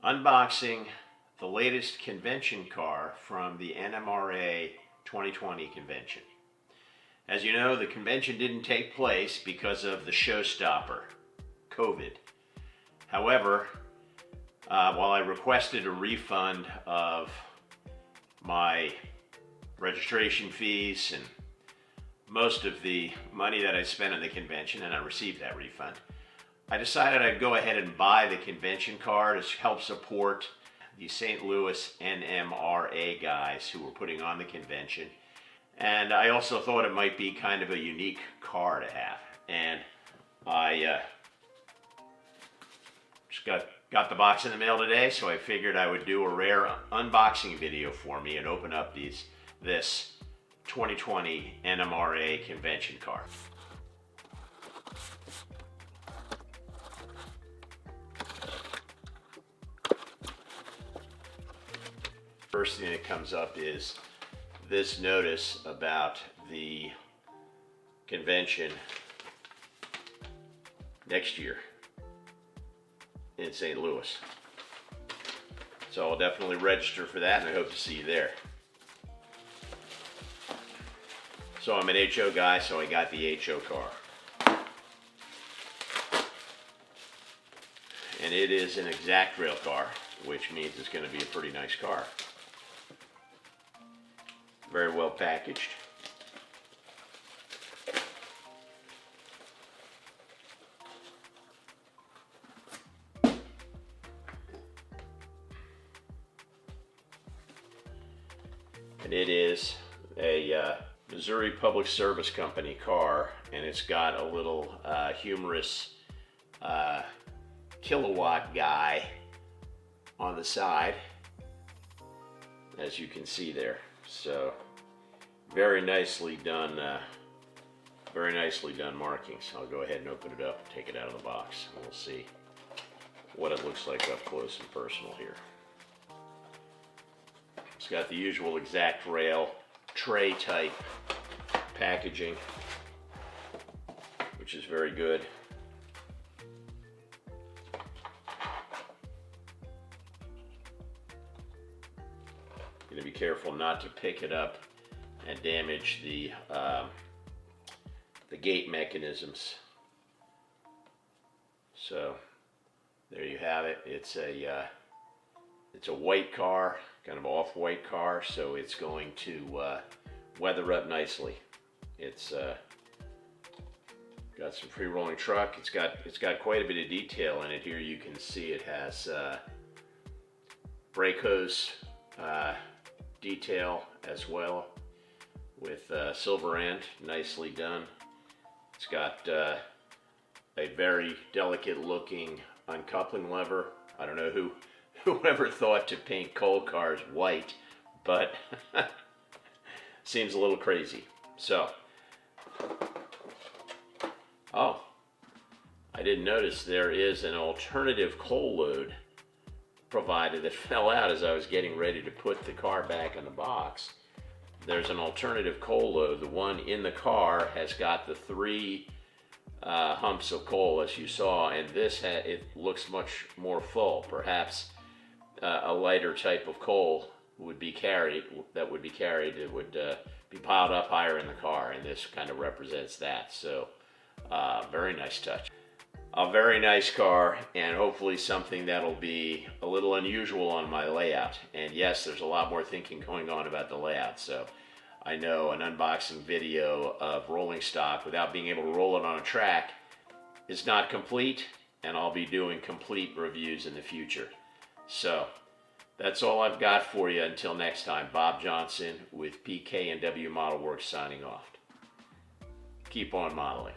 unboxing the latest convention car from the NMRA 2020 convention. As you know, the convention didn't take place because of the showstopper, COVID. However, while I requested a refund of my registration fees and most of the money that I spent on the convention, and I received that refund, I decided I'd go ahead and buy the convention car to help support the St. Louis NMRA guys who were putting on the convention. And I also thought it might be kind of a unique car to have. And I just got the box in the mail today, so I figured I would do a rare unboxing video for me and open up this 2020 NMRA convention car. First thing that comes up is this notice about the convention next year in St. Louis. So I'll definitely register for that, and I hope to see you there. So I'm an HO guy, so I got the HO car. And it is an Exactrail car, which means it's going to be a pretty nice car. Very well packaged. And it is a Missouri Public Service Company car, and it's got a little humorous kilowatt guy on the side, as you can see there. So very nicely done markings. I'll go ahead and open it up, take it out of the box, and we'll see what it looks like up close and personal here. It's got the usual Exactrail tray type packaging, which is very good. Going to be careful not to pick it up and damage the gate mechanisms. So there you have it. It's a white car, kind of off-white car, so it's going to weather up nicely. It's got some free-rolling truck. It's got quite a bit of detail in it here. You can see it has brake hose detail as well, with silver end, nicely done. It's got a very delicate looking uncoupling lever. I don't know whoever thought to paint coal cars white, but seems a little crazy. So, oh, I didn't notice there is an alternative coal load provided that fell out as I was getting ready to put the car back in the box. There's an alternative coal load. The one in the car has got the 3 humps of coal, as you saw, and this it looks much more full. Perhaps a lighter type of coal would be carried. It would be piled up higher in the car, and this kind of represents that. So very nice touch. A very nice car, and hopefully something that'll be a little unusual on my layout. And yes, there's a lot more thinking going on about the layout. So I know an unboxing video of rolling stock without being able to roll it on a track is not complete, and I'll be doing complete reviews in the future. So that's all I've got for you. Until next time, Bob Johnson with PK&W Modelwerx signing off. Keep on modeling.